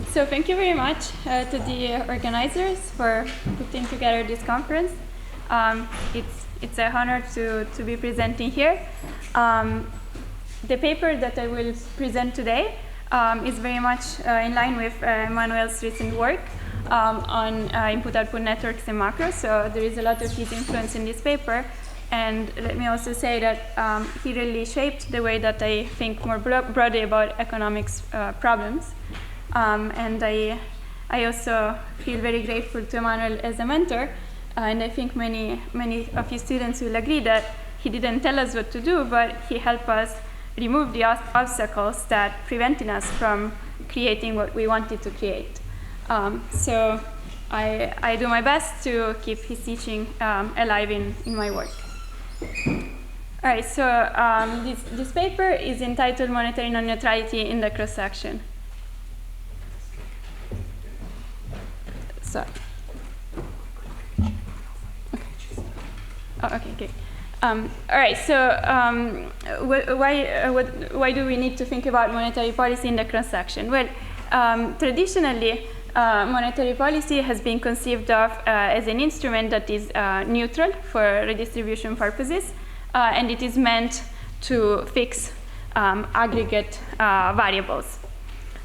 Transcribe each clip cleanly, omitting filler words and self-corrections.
So thank you very much to the organizers for putting together this conference. It's an honor to be presenting here. The paper that I will present today is very much in line with Emmanuel's recent work on input-output networks and macros. So there is a lot of his influence in this paper. And let me also say that he really shaped the way that I think more broadly about economics problems. And I also feel very grateful to Emmanuel as a mentor. And I think many of his students will agree that he didn't tell us what to do, but he helped us remove the obstacles that prevented us from creating what we wanted to create. So I do my best to keep his teaching alive in my work. All right, so this paper is entitled Monetary Non-Neutrality in the Cross-Section. So, okay. All right, so why do we need to think about monetary policy in the cross-section? Well, traditionally, monetary policy has been conceived of as an instrument that is neutral for redistribution purposes, and it is meant to fix aggregate variables.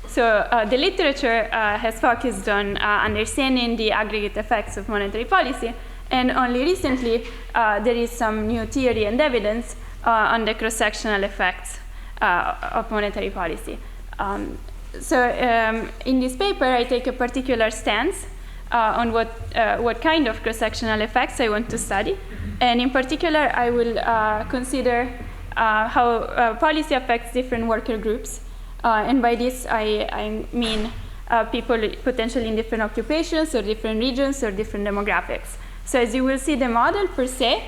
So the literature has focused on understanding the aggregate effects of monetary policy, and only recently there is some new theory and evidence on the cross-sectional effects of monetary policy. So in this paper, I take a particular stance on what kind of cross-sectional effects I want to study. And in particular, I will consider how policy affects different worker groups. And by this, I mean people potentially in different occupations or different regions or different demographics. So as you will see, the model per se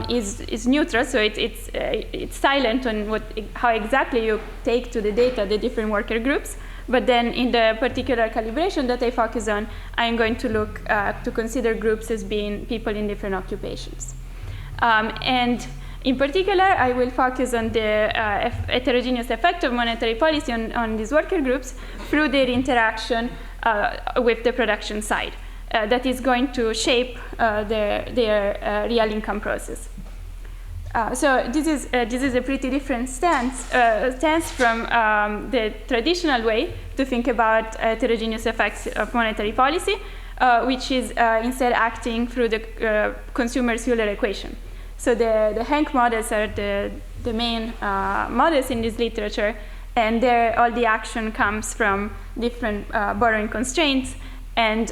is neutral, so it's silent on how exactly you take to the data the different worker groups. But then in the particular calibration that I focus on, I'm going to look to consider groups as being people in different occupations. And in particular, I will focus on the heterogeneous effect of monetary policy on these worker groups through their interaction with the production side. That is going to shape their real income process. So this is a pretty different stance from the traditional way to think about heterogeneous effects of monetary policy, which is instead acting through the consumer's Euler equation. So the Henk models are the main models in this literature, and there all the action comes from different borrowing constraints and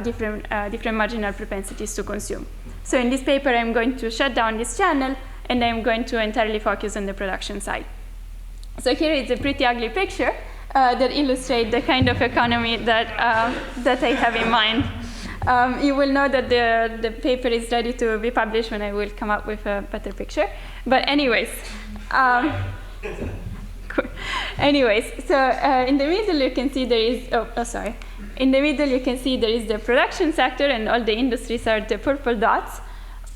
different marginal propensities to consume. So in this paper, I'm going to shut down this channel, and I'm going to entirely focus on the production side. So here is a pretty ugly picture that illustrates the kind of economy that I have in mind. You will know that the paper is ready to be published when I will come up with a better picture. But anyways, so in the middle you can see there is, in the middle you can see there is the production sector, and all the industries are the purple dots.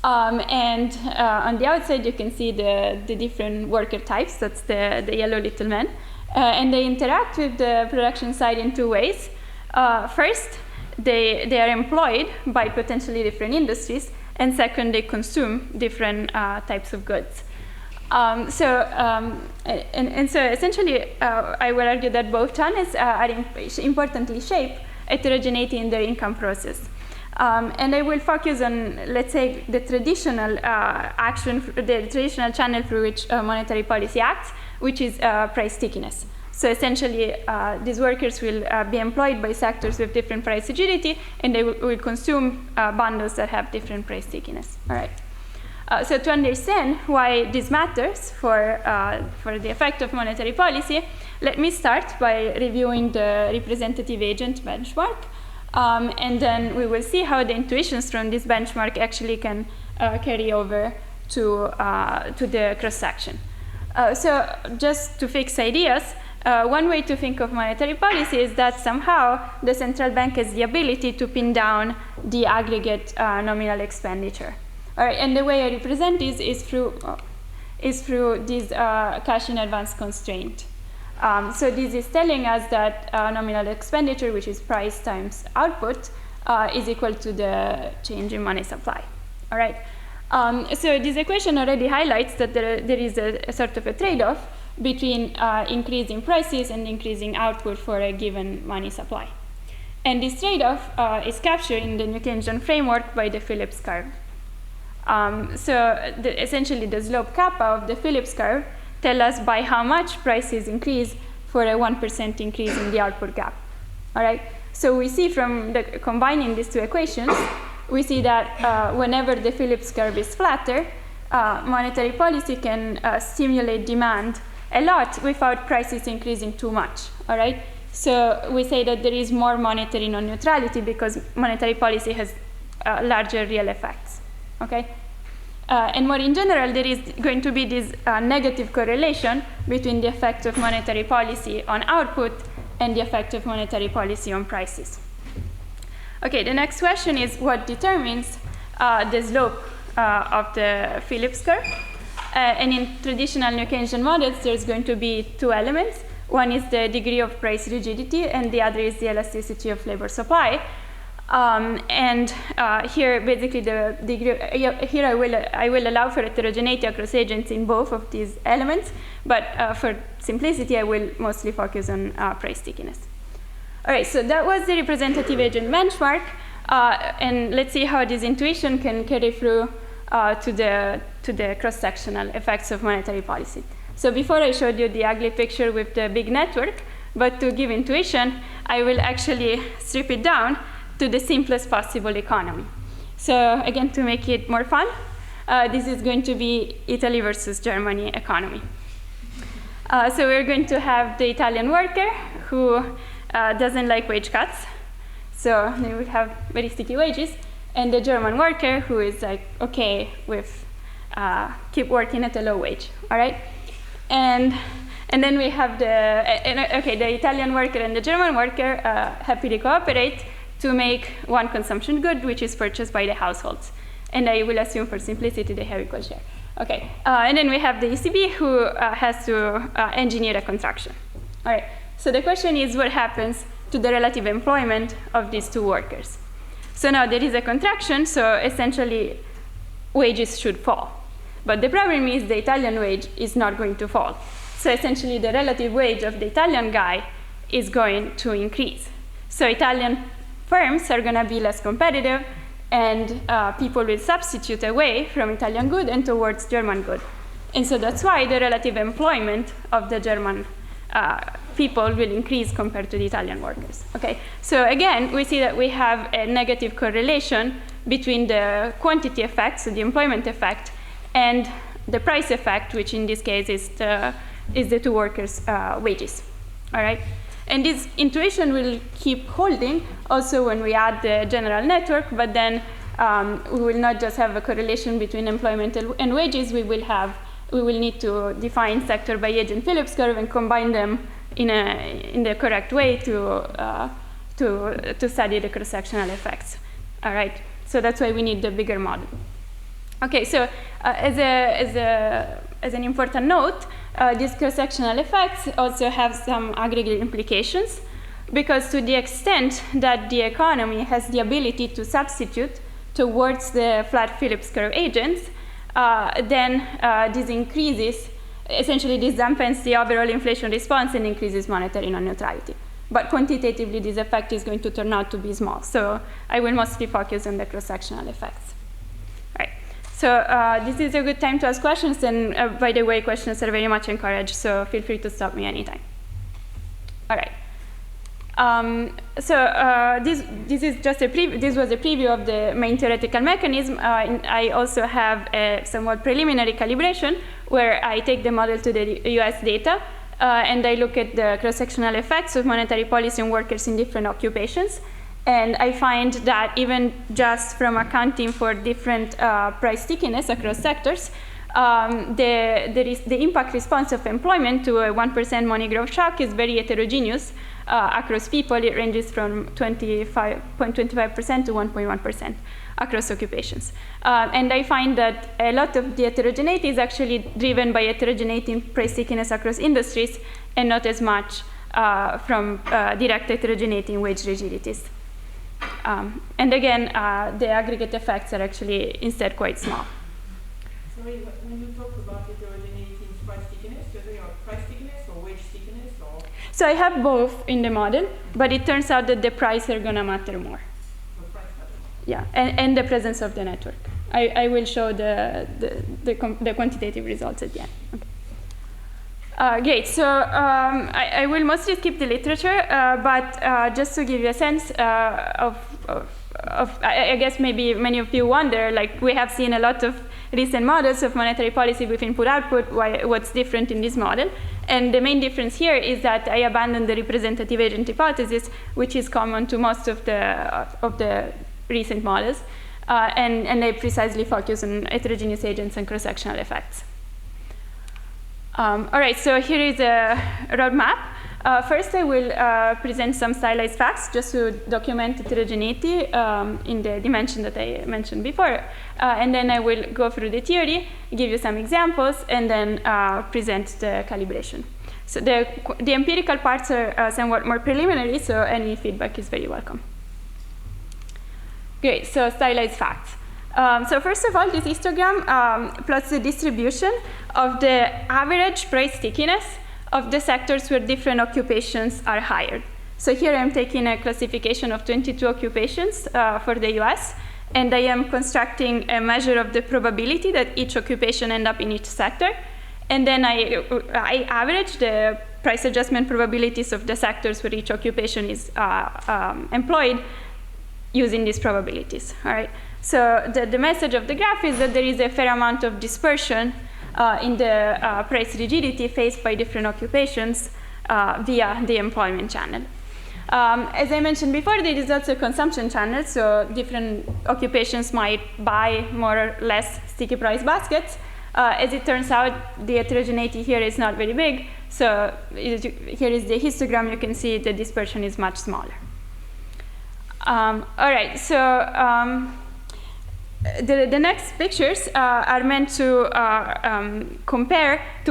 And on the outside you can see the different worker types, that's the yellow little men. And they interact with the production side in two ways. First, they are employed by potentially different industries, and second, they consume different types of goods. So essentially, I will argue that both channels are importantly shape heterogeneity in their income process. And I will focus on, let's say, the traditional the traditional channel through which monetary policy acts, which is price stickiness. So essentially, these workers will be employed by sectors with different price rigidity, and they will consume bundles that have different price stickiness. All right. So to understand why this matters for the effect of monetary policy, let me start by reviewing the representative agent benchmark, and then we will see how the intuitions from this benchmark actually can carry over to the cross-section. So just to fix ideas, one way to think of monetary policy is that somehow the central bank has the ability to pin down the aggregate nominal expenditure. All right, and the way I represent this is through this cash in advance constraint. So this is telling us that nominal expenditure, which is price times output, is equal to the change in money supply. All right. So this equation already highlights that there is a sort of a trade-off between increasing prices and increasing output for a given money supply. And this trade-off is captured in the New Keynesian framework by the Phillips curve. Essentially, the slope kappa of the Phillips curve tell us by how much prices increase for a 1% increase in the output gap. All right. So we see from combining these two equations, we see that whenever the Phillips curve is flatter, monetary policy can stimulate demand a lot without prices increasing too much. All right. So we say that there is more monetary non-neutrality because monetary policy has larger real effects. Okay. And more in general, there is going to be this negative correlation between the effect of monetary policy on output and the effect of monetary policy on prices. Okay, the next question is what determines the slope of the Phillips curve? And in traditional New Keynesian models, there's going to be two elements. One is the degree of price rigidity, and the other is the elasticity of labor supply. Here, basically, the degree. Here, I will allow for heterogeneity across agents in both of these elements, but for simplicity, I will mostly focus on price stickiness. All right, so that was the representative agent benchmark, and let's see how this intuition can carry through to the cross-sectional effects of monetary policy. So before I showed you the ugly picture with the big network, but to give intuition, I will actually strip it down to the simplest possible economy. So again, to make it more fun, this is going to be Italy versus Germany economy. So we're going to have the Italian worker who doesn't like wage cuts, so they will have very sticky wages, and the German worker who is like okay with keep working at a low wage. All right, and then we have the Italian worker and the German worker happily cooperate to make one consumption good, which is purchased by the households. And I will assume for simplicity they have equal share. Okay, and then we have the ECB who has to engineer a contraction. All right, so the question is what happens to the relative employment of these two workers? So now there is a contraction, so essentially wages should fall. But the problem is the Italian wage is not going to fall. So essentially the relative wage of the Italian guy is going to increase. So Italian firms are going to be less competitive, and people will substitute away from Italian good and towards German good. And so that's why the relative employment of the German people will increase compared to the Italian workers. Okay, so again, we see that we have a negative correlation between the quantity effect, so the employment effect, and the price effect, which in this case is the two workers' wages. All right. And this intuition will keep holding also when we add the general network, but then we will not just have a correlation between employment and wages. We will need to define sector by agent Phillips curve and combine them in the correct way to study the cross-sectional effects. All right. So that's why we need the bigger model. Okay. So as an important note, these cross-sectional effects also have some aggregate implications, because to the extent that the economy has the ability to substitute towards the flat Phillips curve agents, then this increases, essentially this dampens the overall inflation response and increases monetary non-neutrality. But quantitatively, this effect is going to turn out to be small. So I will mostly focus on the cross-sectional effects. So this is a good time to ask questions, and by the way, questions are very much encouraged, so feel free to stop me anytime. All right. This is just this was a preview of the main theoretical mechanism. I also have a somewhat preliminary calibration where I take the model to the US data, and I look at the cross-sectional effects of monetary policy on workers in different occupations. And I find that even just from accounting for different price stickiness across sectors, the impact response of employment to a 1% money growth shock is very heterogeneous across people. It ranges from 25.25% to 1.1% across occupations. And I find that a lot of the heterogeneity is actually driven by heterogeneity in price stickiness across industries, and not as much from direct heterogeneity in wage rigidities. And again, the aggregate effects are actually instead quite small. Sorry, when you talk about heterogeneity in price stickiness, you're talking about price stickiness or wage stickiness? Or? So I have both in the model, but it turns out that the price are going to matter more. The price matters more. Yeah, and the presence of the network. I will show the quantitative results at the end. Okay. Great, so I will mostly skip the literature, but just to give you a sense I guess maybe many of you wonder, like we have seen a lot of recent models of monetary policy with input-output, what's different in this model? And the main difference here is that I abandoned the representative agent hypothesis, which is common to most of the recent models, and I precisely focus on heterogeneous agents and cross-sectional effects. All right, so here is a roadmap. First, I will present some stylized facts just to document heterogeneity in the dimension that I mentioned before. And then I will go through the theory, give you some examples, and then present the calibration. So the empirical parts are somewhat more preliminary, so any feedback is very welcome. Great, so stylized facts. So first of all, this histogram plots the distribution of the average price stickiness of the sectors where different occupations are hired. So here I'm taking a classification of 22 occupations for the US, and I am constructing a measure of the probability that each occupation end up in each sector. And then I average the price adjustment probabilities of the sectors where each occupation is employed using these probabilities. All right. So the message of the graph is that there is a fair amount of dispersion in the price rigidity faced by different occupations via the employment channel. As I mentioned before, there is also a consumption channel, so different occupations might buy more or less sticky price baskets. As it turns out, the heterogeneity here is not very big, so here is the histogram. You can see the dispersion is much smaller. All right, so the next pictures are meant to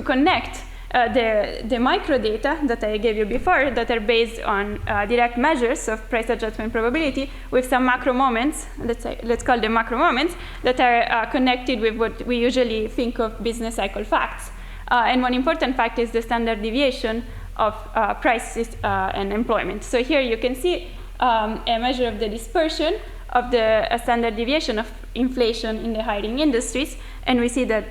connect the micro data that I gave you before that are based on direct measures of price adjustment probability with some macro moments, let's call them macro moments, that are connected with what we usually think of business cycle facts. And one important fact is the standard deviation of prices and employment. So here you can see a measure of the dispersion of the standard deviation of inflation in the hiring industries, and we see that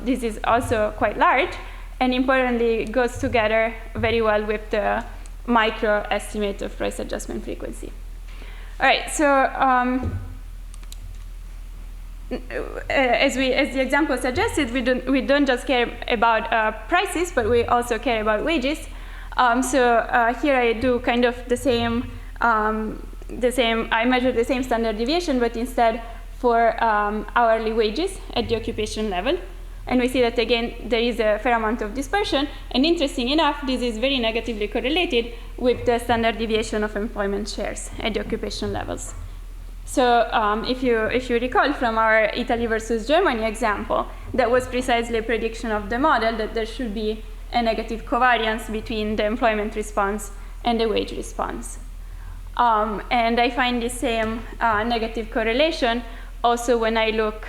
this is also quite large, and importantly goes together very well with the micro estimate of price adjustment frequency. All right, so as the example suggested, we don't just care about prices, but we also care about wages. So here I do kind of the same. I measure the same standard deviation, but instead for hourly wages at the occupation level. And we see that, again, there is a fair amount of dispersion. And interesting enough, this is very negatively correlated with the standard deviation of employment shares at the occupation levels. So if you recall from our Italy versus Germany example, that was precisely a prediction of the model that there should be a negative covariance between the employment response and the wage response. And I find the same negative correlation also when I look,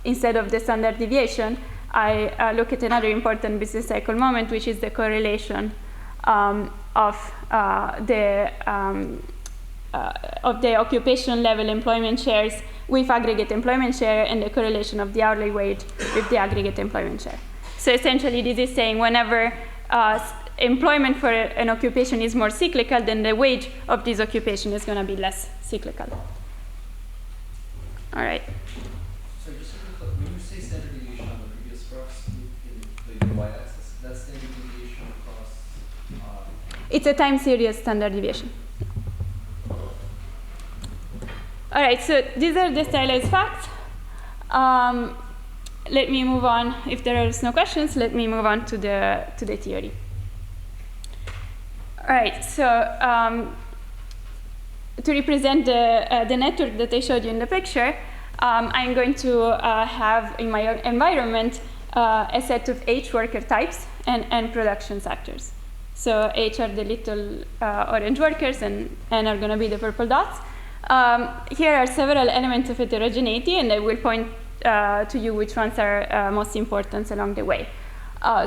instead of the standard deviation, I look at another important business cycle moment, which is the correlation of the occupation level employment shares with aggregate employment share, and the correlation of the hourly wage with the aggregate employment share. So essentially, this is saying whenever employment for an occupation is more cyclical, then the wage of this occupation is going to be less cyclical. All right. So just when you say standard deviation on the previous graphs in the y-axis, that's standard deviation across? It's a time series standard deviation. All right, so these are the stylized facts. let me move on. If there are no questions, let me move on to the theory. All right, so to represent the network that I showed you in the picture, I'm going to have in my environment a set of H worker types and production sectors. So H are the little orange workers, and N are going to be the purple dots. Here are several elements of heterogeneity, and I will point to you which ones are most important along the way.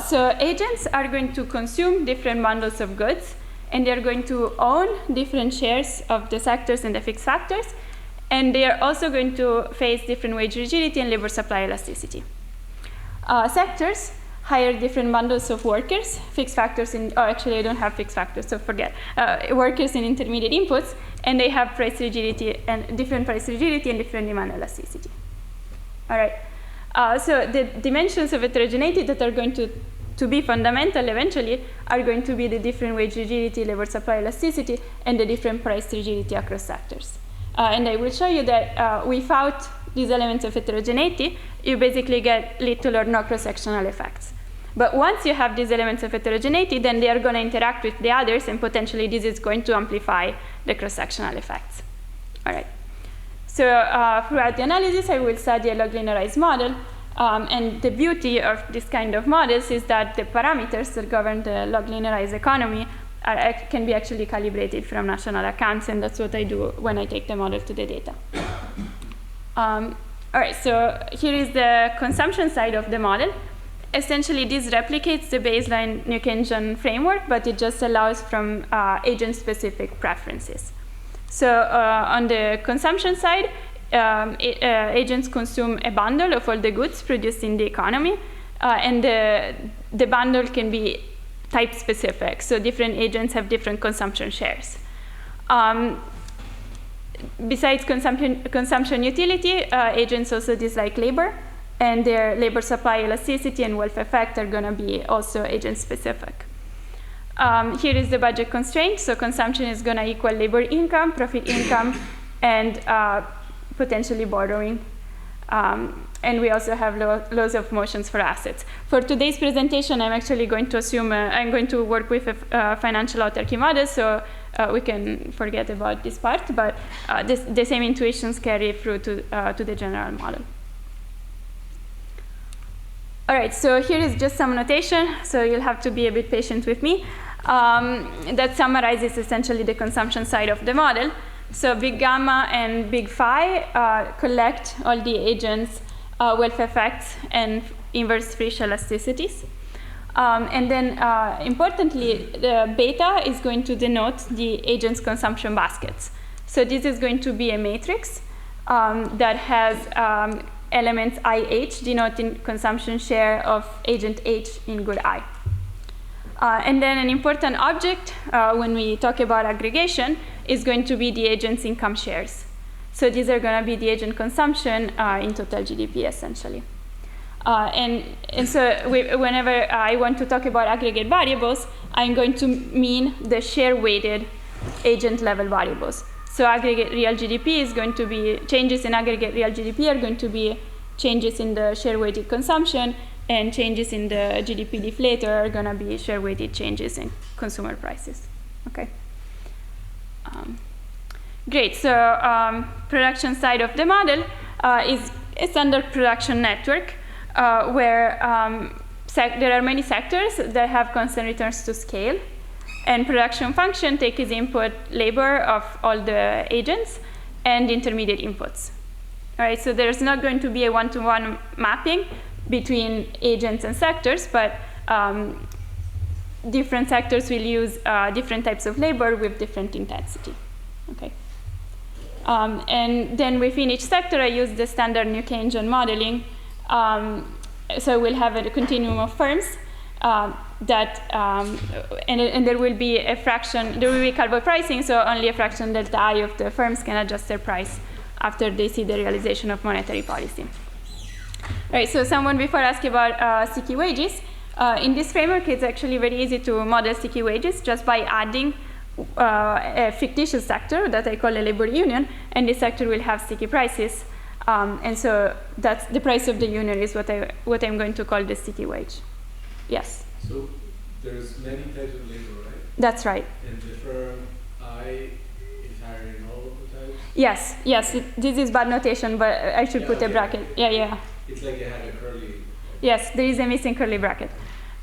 So agents are going to consume different bundles of goods, and they're going to own different shares of the sectors and the fixed factors, and they are also going to face different wage rigidity and labor supply elasticity. Sectors hire different bundles of workers, fixed factors in, oh, actually I don't have fixed factors, so forget. Workers in intermediate inputs, and they have price rigidity and different price rigidity and different demand elasticity. All right, so the dimensions of heterogeneity that are going to be fundamental eventually are going to be the different wage rigidity, labor supply elasticity, and the different price rigidity across sectors. And I will show you that without these elements of heterogeneity, you basically get little or no cross-sectional effects. But once you have these elements of heterogeneity, then they are going to interact with the others, and potentially this is going to amplify the cross-sectional effects. All right. So throughout the analysis, I will study a log linearized model. And the beauty of this kind of models is that the parameters that govern the log linearized economy can be actually calibrated from national accounts, and that's what I do when I take the model to the data. All right, so here is the consumption side of the model. Essentially, this replicates the baseline New Keynesian framework, but it just allows from agent-specific preferences. So on the consumption side, agents consume a bundle of all the goods produced in the economy, and the bundle can be type-specific. So different agents have different consumption shares. Besides consumption utility, agents also dislike labor, and their labor supply elasticity and wealth effect are going to be also agent-specific. Here is the budget constraint. So consumption is going to equal labor income, profit income, and potentially borrowing. And we also have laws of motions for assets. For today's presentation, I'm actually going to assume I'm going to work with a financial autarky model, so we can forget about this part, but the same intuitions carry through to the general model. All right, so here is just some notation, so you'll have to be a bit patient with me. That summarizes essentially the consumption side of the model. So big gamma and big phi collect all the agents' wealth effects and inverse Frisch elasticities. And then importantly, the beta is going to denote the agent's consumption baskets. So this is going to be a matrix that has elements IH denoting consumption share of agent H in good I. And then an important object when we talk about aggregation is going to be the agent's income shares. So these are going to be the agent consumption in total GDP, essentially. And so whenever I want to talk about aggregate variables, I'm going to mean the share-weighted agent-level variables. So aggregate real GDP is going to be, changes in aggregate real GDP are going to be changes in the share-weighted consumption, and changes in the GDP deflator are going to be share-weighted changes in consumer prices. Okay. Great. So production side of the model is a standard production network where there are many sectors that have constant returns to scale, and production function takes as input labor of all the agents and intermediate inputs. All right. So there's not going to be a one-to-one mapping between agents and sectors, but different sectors will use different types of labor with different intensity. Okay. And then within each sector, I use the standard New Keynesian modeling. So we'll have a continuum of firms that, and there will be a fraction, there will be carbon pricing, so only a fraction delta I of the firms can adjust their price after they see the realization of monetary policy. All right, so someone before asked about sticky wages. In this framework, it's actually very easy to model sticky wages just by adding a fictitious sector that I call a labor union, and this sector will have sticky prices. And so that's the price of the unit is what I'm going to call the city wage. Yes? So there's many types of labor, right? That's right. And the firm I is hiring all of the types? Yes, yes. This is bad notation, but I should put a bracket. Yeah. It's like it had a curly. Yes, there is a missing curly bracket.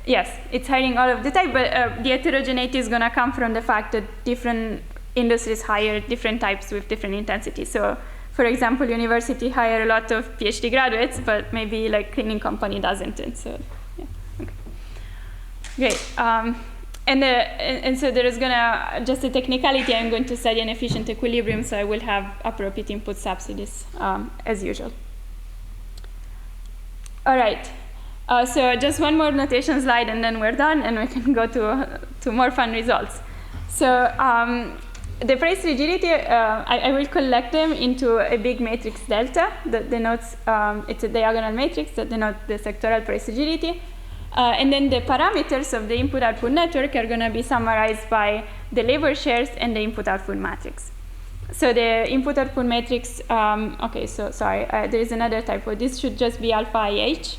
Yes, it's hiring all of the type, but the heterogeneity is going to come from the fact that different industries hire different types with different intensity. So, for example, university hire a lot of PhD graduates, but maybe like cleaning company doesn't. And so, yeah, okay. Great. And so there is going to, just a technicality, I'm going to study an efficient equilibrium, so I will have appropriate input subsidies as usual. All right. So just one more notation slide, and then we're done, and we can go to more fun results. So the price rigidity, I will collect them into a big matrix delta that denotes, it's a diagonal matrix that denotes the sectoral price rigidity. And then the parameters of the input-output network are going to be summarized by the labor shares and the input-output matrix. So the input-output matrix, okay, so sorry, there is another typo. This should just be alpha IH.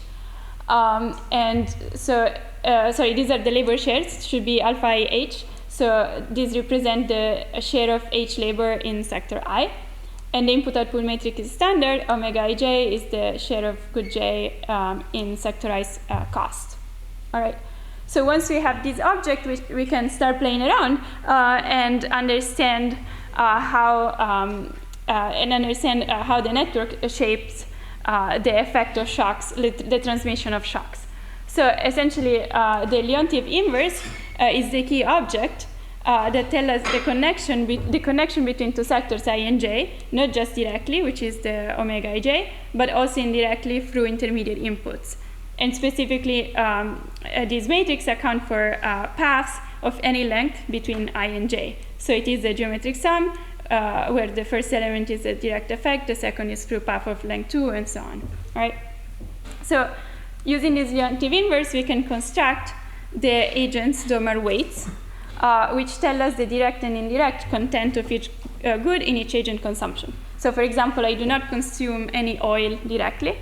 And so, sorry, these are the labor shares, should be alpha IH. So these represent the share of H labor in sector I. And the input-output matrix is standard. Omega ij is the share of good J in sector I's cost. All right. So once we have this object, we can start playing around and understand how the network shapes the effect of shocks, the transmission of shocks. So essentially, the Leontief inverse is the key object that tells us the connection between two sectors I and J, not just directly, which is the omega ij, but also indirectly through intermediate inputs. And specifically, these matrices account for paths of any length between I and J. So it is a geometric sum, where the first element is a direct effect, the second is through path of length 2, and so on. Right? So using this Leontief inverse, we can construct the agent's Dommer weights, which tell us the direct and indirect content of each good in each agent consumption. So for example, I do not consume any oil directly,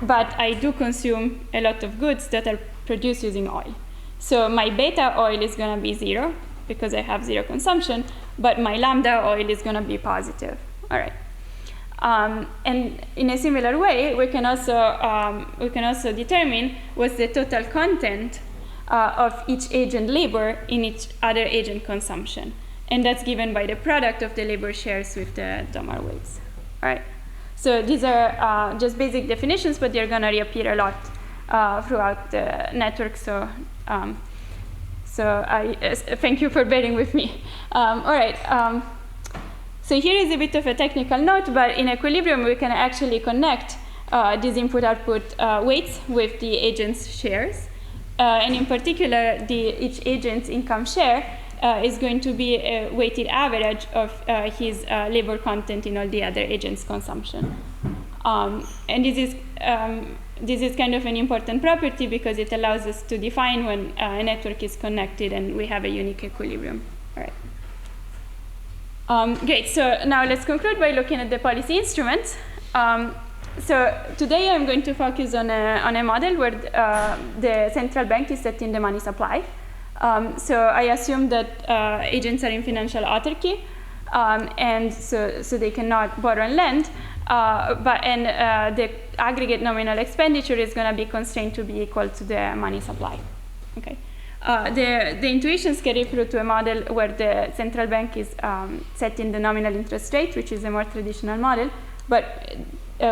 but I do consume a lot of goods that are produced using oil. So my beta oil is going to be 0, because I have 0 consumption, but my lambda oil is going to be positive. All right. And in a similar way, we can also determine what's the total content of each agent labor in each other agent consumption. And that's given by the product of the labor shares with the Dommer weights. All right. So these are just basic definitions, but they're going to reappear a lot throughout the network. So I thank you for bearing with me. All right. So here is a bit of a technical note, but in equilibrium, we can actually connect these input-output weights with the agent's shares. And in particular, each agent's income share is going to be a weighted average of his labor content in all the other agents' consumption. And this is kind of an important property because it allows us to define when a network is connected and we have a unique equilibrium. All right. Great. So now let's conclude by looking at the policy instruments. So today I'm going to focus on a model where the central bank is setting the money supply. So I assume that agents are in financial autarky, and so they cannot borrow and lend, the aggregate nominal expenditure is going to be constrained to be equal to the money supply. Okay. The intuitions carry through to a model where the central bank is setting the nominal interest rate, which is a more traditional model, but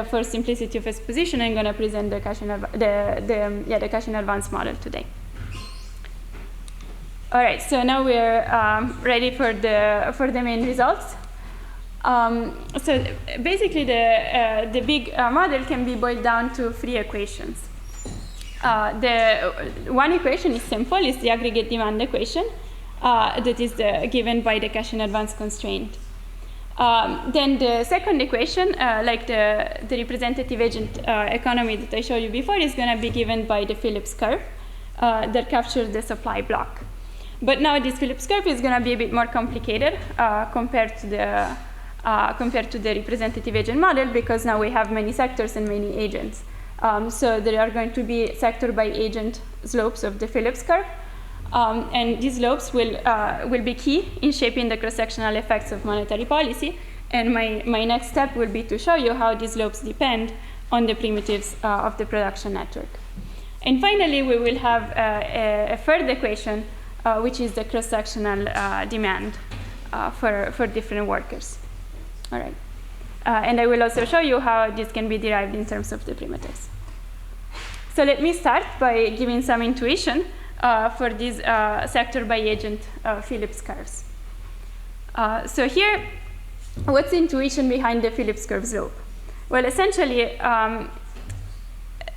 for simplicity of exposition, I'm going to present the cash in advance model today. All right, so now we're ready for the main results. So basically, the big model can be boiled down to 3 equations. The one equation is simple; it's the aggregate demand equation that is given by the cash in advance constraint. Then the second equation, like the representative agent economy that I showed you before, is going to be given by the Phillips curve that captures the supply block. But now this Phillips curve is going to be a bit more complicated compared to compared to the representative agent model, because now we have many sectors and many agents. So there are going to be sector by agent slopes of the Phillips curve. And these slopes will be key in shaping the cross-sectional effects of monetary policy. And my next step will be to show you how these slopes depend on the primitives of the production network. And finally, we will have a third equation, which is the cross-sectional demand for different workers. All right. And I will also show you how this can be derived in terms of the primitives. So let me start by giving some intuition for these sector by agent Phillips curves. So here, what's the intuition behind the Phillips curve slope? Well, essentially,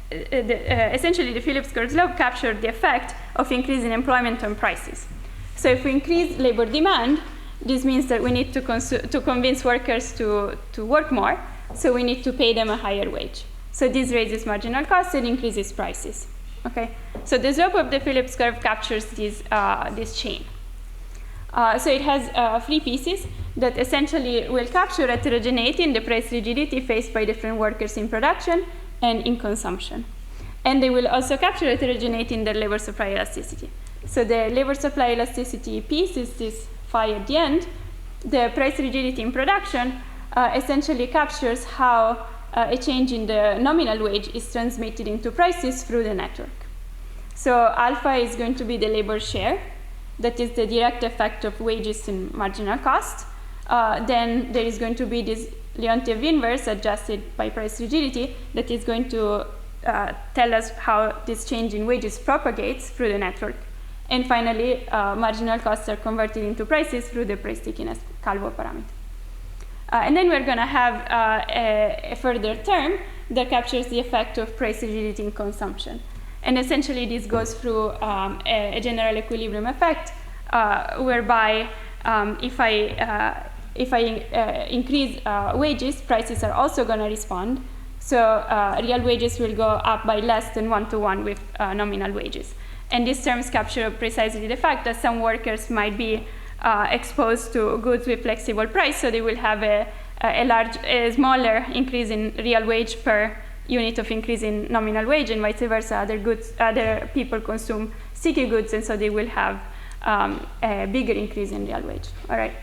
the Phillips curve slope captured the effect of increasing employment on prices. So if we increase labor demand, this means that we need to convince workers to work more, so we need to pay them a higher wage. So this raises marginal costs and increases prices. Okay, so the slope of the Phillips curve captures this chain. So it has 3 pieces that essentially will capture heterogeneity in the price rigidity faced by different workers in production and in consumption. And they will also capture heterogeneity in their labor supply elasticity. So the labor supply elasticity piece is this phi at the end. The price rigidity in production essentially captures how a change in the nominal wage is transmitted into prices through the network. So alpha is going to be the labor share. That is the direct effect of wages and marginal cost. Then there is going to be this Leontief inverse adjusted by price rigidity that is going to tell us how this change in wages propagates through the network. And finally, marginal costs are converted into prices through the price stickiness Calvo parameter. And then we're going to have a further term that captures the effect of price rigidity in consumption. And essentially, this goes through a general equilibrium effect, whereby if I increase wages, prices are also going to respond. So real wages will go up by less than 1-to-1 with nominal wages. And these terms capture precisely the fact that some workers might be exposed to goods with flexible price, so they will have a smaller increase in real wage per unit of increase in nominal wage, and vice versa. Other people consume sticky goods, and so they will have a bigger increase in real wage. All right.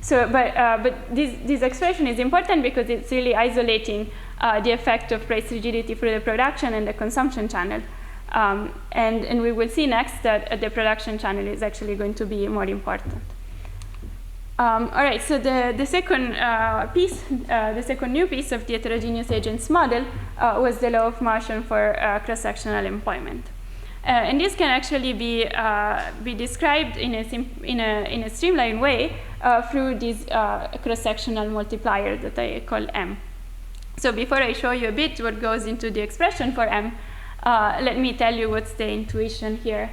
So, but this expression is important because it's really isolating the effect of price rigidity through the production and the consumption channel. And we will see next that the production channel is actually going to be more important. All right, so the second piece, the second new piece of the heterogeneous agents model was the law of motion for cross-sectional employment. And this can actually be described in a streamlined way through this cross-sectional multiplier that I call M. So before I show you a bit what goes into the expression for M, let me tell you what's the intuition here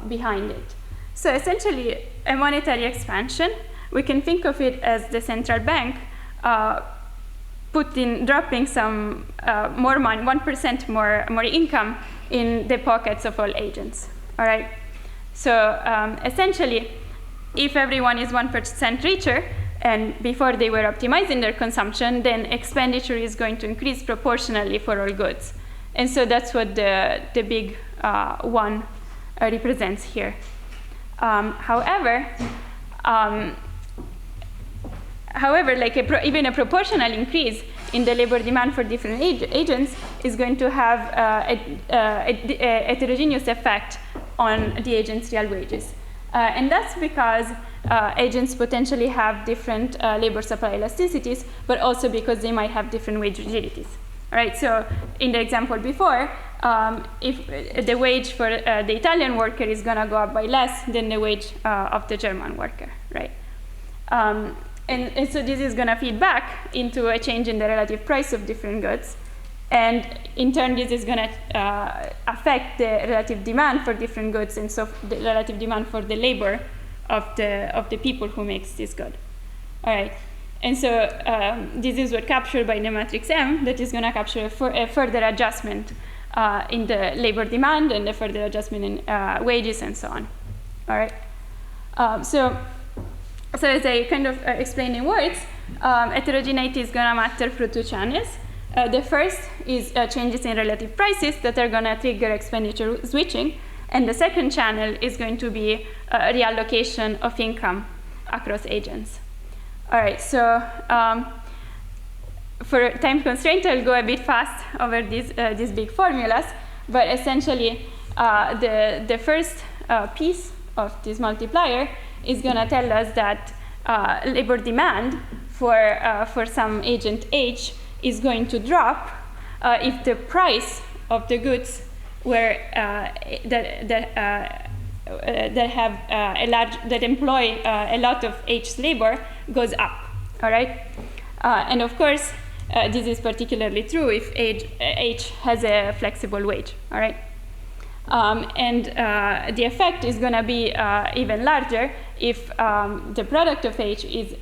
behind it. So essentially, a monetary expansion, we can think of it as the central bank dropping some more money, 1% more income in the pockets of all agents. All right. So essentially, if everyone is 1% richer, and before they were optimizing their consumption, then expenditure is going to increase proportionally for all goods. And so that's what the big one represents here. However, like even a proportional increase in the labor demand for different agents is going to have a heterogeneous effect on the agents' real wages. And that's because agents potentially have different labor supply elasticities, but also because they might have different wage rigidities. All right, so in the example before, if the wage for the Italian worker is going to go up by less than the wage of the German worker, right? And so this is going to feed back into a change in the relative price of different goods. And in turn, this is going to affect the relative demand for different goods, and so the relative demand for the labor of the people who makes this good. All right. And so this is what captured by the matrix M that is going to capture a further adjustment in the labor demand and a further adjustment in wages and so on. All right. So as I kind of explained in words, heterogeneity is going to matter through two channels. The first is changes in relative prices that are going to trigger expenditure switching. And the second channel is going to be reallocation of income across agents. All right, so for time constraint, I'll go a bit fast over these big formulas. But essentially, the first piece of this multiplier is going to tell us that labor demand for some agent H is going to drop if the price of the goods that employ a lot of H's labor goes up. All right, and of course this is particularly true if H has a flexible wage. All right, and the effect is going to be even larger if the product of H is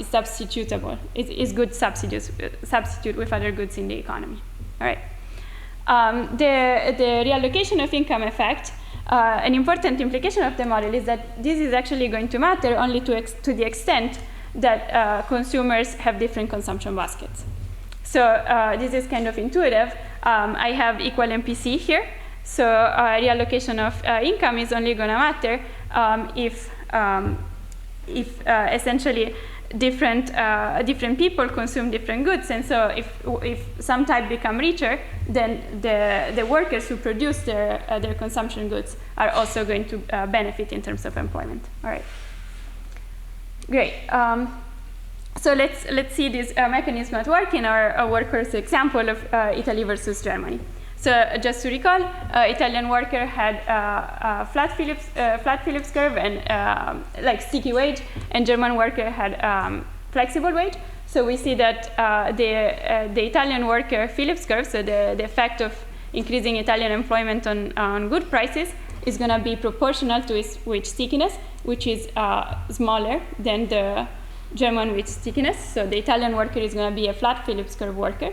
substitutable, is good substitute with other goods in the economy. All right. The reallocation of income effect, an important implication of the model is that this is actually going to matter only to the extent that consumers have different consumption baskets. So this is kind of intuitive. I have equal MPC here. So reallocation of income is only going to matter if essentially different people consume different goods, and so if some type become richer, then the workers who produce their consumption goods are also going to benefit in terms of employment. All right, great. So let's see this mechanism at work in our workers example of Italy versus Germany. So just to recall, Italian worker had flat Phillips curve and like sticky wage, and German worker had flexible wage. So we see that the Italian worker Phillips curve, so the effect of increasing Italian employment on good prices, is going to be proportional to its wage stickiness, which is smaller than the German wage stickiness. So the Italian worker is going to be a flat Phillips curve worker.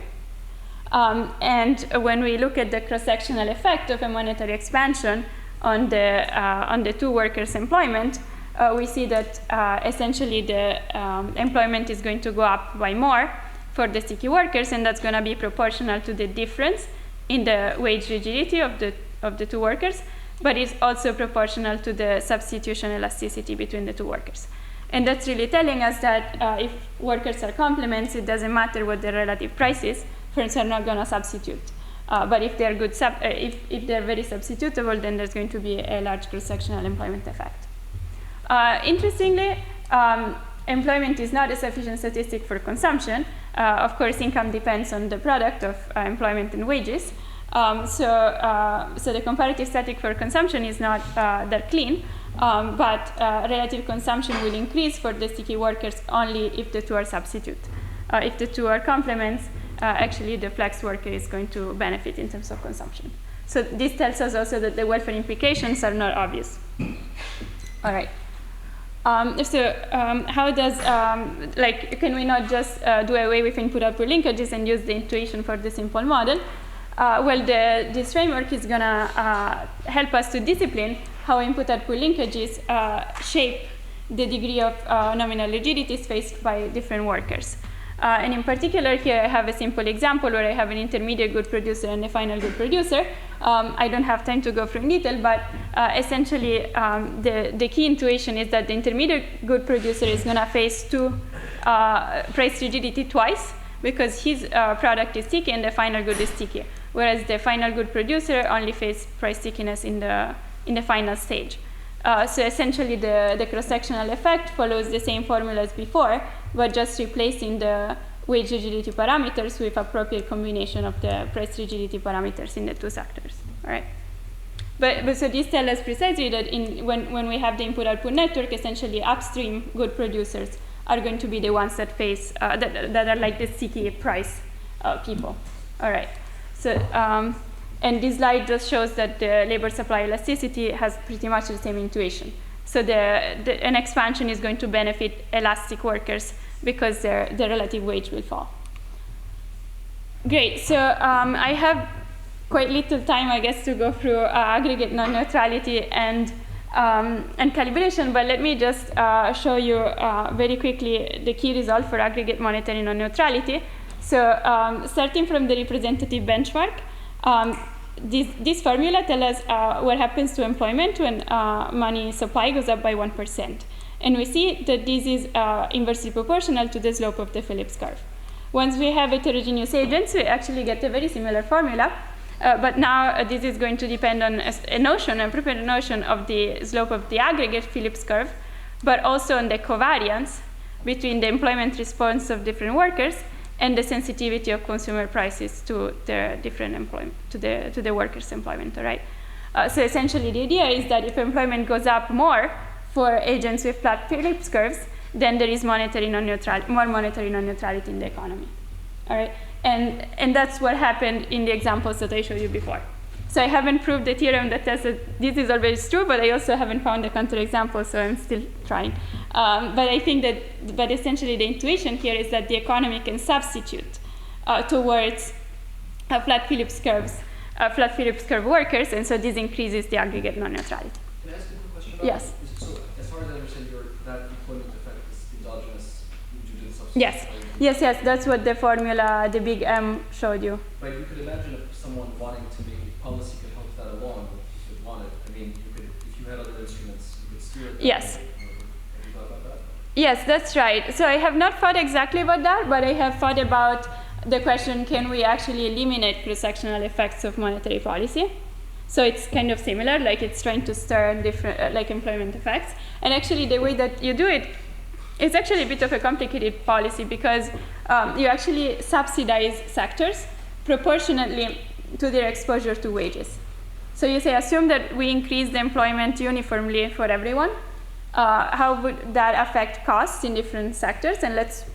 And when we look at the cross-sectional effect of a monetary expansion on the two workers' employment, we see that essentially the employment is going to go up by more for the sticky workers, and that's going to be proportional to the difference in the wage rigidity of the two workers, but it's also proportional to the substitution elasticity between the two workers. And that's really telling us that if workers are complements, it doesn't matter what the relative price is. Firms are not going to substitute, but if they're good, if they're very substitutable, then there's going to be a large cross-sectional employment effect. Interestingly, employment is not a sufficient statistic for consumption. Of course, income depends on the product of employment and wages. So the comparative static for consumption is not that clean, but relative consumption will increase for the sticky workers only if the two are substitute. If the two are complements, actually the flex worker is going to benefit in terms of consumption. So this tells us also that the welfare implications are not obvious. All right. How does, can we not just do away with input-output linkages and use the intuition for the simple model? This framework is going to help us to discipline how input-output linkages shape the degree of nominal rigidities faced by different workers. And in particular, here I have a simple example where I have an intermediate good producer and a final good producer. I don't have time to go through in detail, but essentially the key intuition is that the intermediate good producer is going to face two price rigidity twice, because his product is sticky and the final good is sticky, whereas the final good producer only faces price stickiness in the final stage. So essentially the cross-sectional effect follows the same formula as before, but just replacing the wage rigidity parameters with appropriate combination of the price rigidity parameters in the two sectors. All right. But so this tells us precisely that when we have the input-output network, essentially upstream good producers are going to be the ones that face that are like the sticky price people. All right. So and this slide just shows that the labor supply elasticity has pretty much the same intuition. So an expansion is going to benefit elastic workers because their relative wage will fall. Great. So I have quite little time, I guess, to go through aggregate non-neutrality and and calibration, but let me just show you very quickly the key result for aggregate monetary non-neutrality. So starting from the representative benchmark, this formula tells us what happens to employment when money supply goes up by 1%. And we see that this is inversely proportional to the slope of the Phillips curve. Once we have heterogeneous agents, we actually get a very similar formula. But now this is going to depend on a notion, a prepared notion of the slope of the aggregate Phillips curve, but also on the covariance between the employment response of different workers and the sensitivity of consumer prices to the different employment, to the workers' employment. All right. So essentially, the idea is that if employment goes up more for agents with flat Phillips curves, then there is more monetary non-neutrality in the economy. All right. And that's what happened in the examples that I showed you before. So I haven't proved the theorem that says that this is always true, but I also haven't found a counterexample, so I'm still trying. But I think but essentially the intuition here is that the economy can substitute towards flat Phillips curve workers, and so this increases the aggregate non-neutrality. Can I ask a quick question? Yes. So as far as I understand, that employment effect is endogenous due to the substitution. Yes, that's what the formula, the big M, showed you. But you could imagine if someone wanting to make policy could help that along, if you wanted. I mean, if you had other instruments, you could steer it. Yes. Have you thought about that? Yes, that's right. So I have not thought exactly about that, but I have thought about the question, can we actually eliminate cross-sectional effects of monetary policy? So it's kind of similar, like it's trying to stir different, like employment effects. And actually the way that you do it, it's actually a bit of a complicated policy because you actually subsidize sectors proportionately to their exposure to wages. So you say, assume that we increase the employment uniformly for everyone. How would that affect costs in different sectors? And let's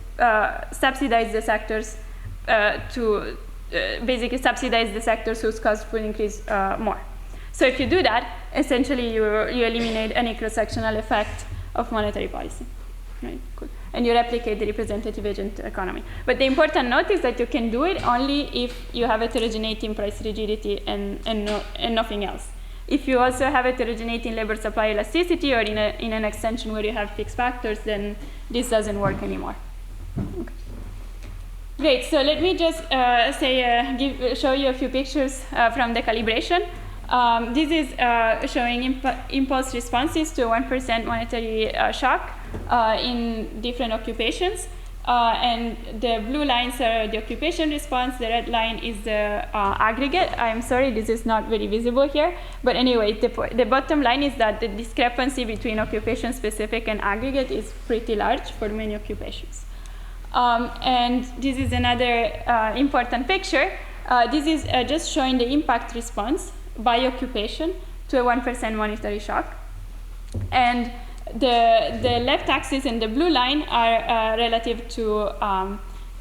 subsidize the sectors basically subsidize the sectors whose costs will increase more. So if you do that, essentially you eliminate any cross-sectional effect of monetary policy. Right, cool. And you replicate the representative agent economy. But the important note is that you can do it only if you have heterogeneity in price rigidity and nothing else. If you also have heterogeneity in labor supply elasticity or in an extension where you have fixed factors, then this doesn't work anymore. Okay. Great, so let me just show you a few pictures from the calibration. This is showing impulse responses to a 1% monetary shock in different occupations. And the blue lines are the occupation response, the red line is the aggregate. I'm sorry, this is not very visible here. But anyway, the bottom line is that the discrepancy between occupation specific and aggregate is pretty large for many occupations. And this is another important picture. This is just showing the impact response by occupation to a 1% monetary shock. And the left axis and the blue line are relative to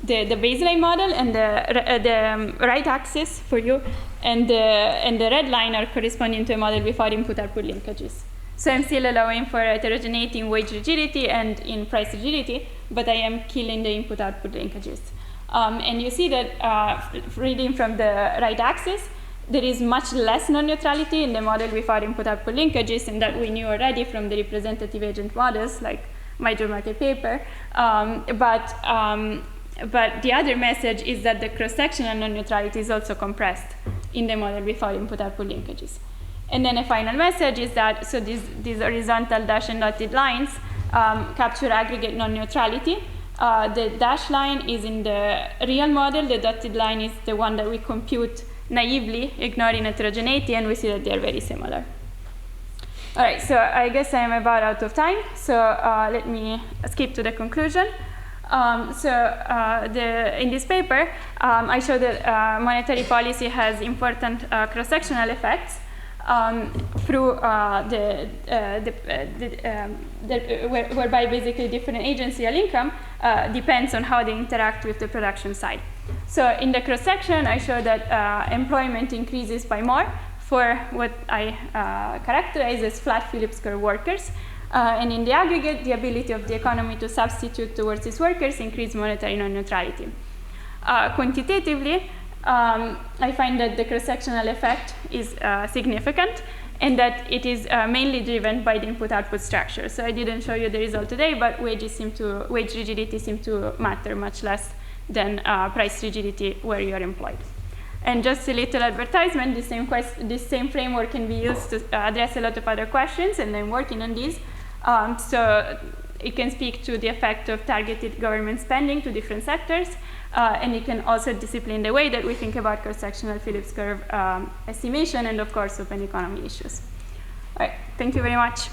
the baseline model, and the right axis for you and the red line are corresponding to a model without input-output linkages. So I'm still allowing for heterogeneity in wage rigidity and in price rigidity, but I am killing the input-output linkages. And you see that reading from the right axis, there is much less non-neutrality in the model without input-output linkages, and that we knew already from the representative agent models, like my job market paper. But the other message is that the cross-sectional non-neutrality is also compressed in the model without input-output linkages. And then a final message is that, so these horizontal dash and dotted lines capture aggregate non-neutrality. The dash line is in the real model, the dotted line is the one that we compute naively, ignoring heterogeneity, and we see that they are very similar. All right, so I guess I'm about out of time, so let me skip to the conclusion. In this paper, I show that monetary policy has important cross-sectional effects through whereby basically different agency income depends on how they interact with the production side. So in the cross-section, I show that employment increases by more for what I characterize as flat Phillips curve workers. And in the aggregate, the ability of the economy to substitute towards these workers increase monetary non-neutrality. Quantitatively, I find that the cross-sectional effect is significant, and that it is mainly driven by the input-output structure. So I didn't show you the result today, but wage rigidity seem to matter much less than price rigidity where you are employed. And just a little advertisement, this same framework can be used to address a lot of other questions, and I'm working on these. So it can speak to the effect of targeted government spending to different sectors, and it can also discipline the way that we think about cross-sectional Phillips curve estimation and, of course, open economy issues. All right, thank you very much.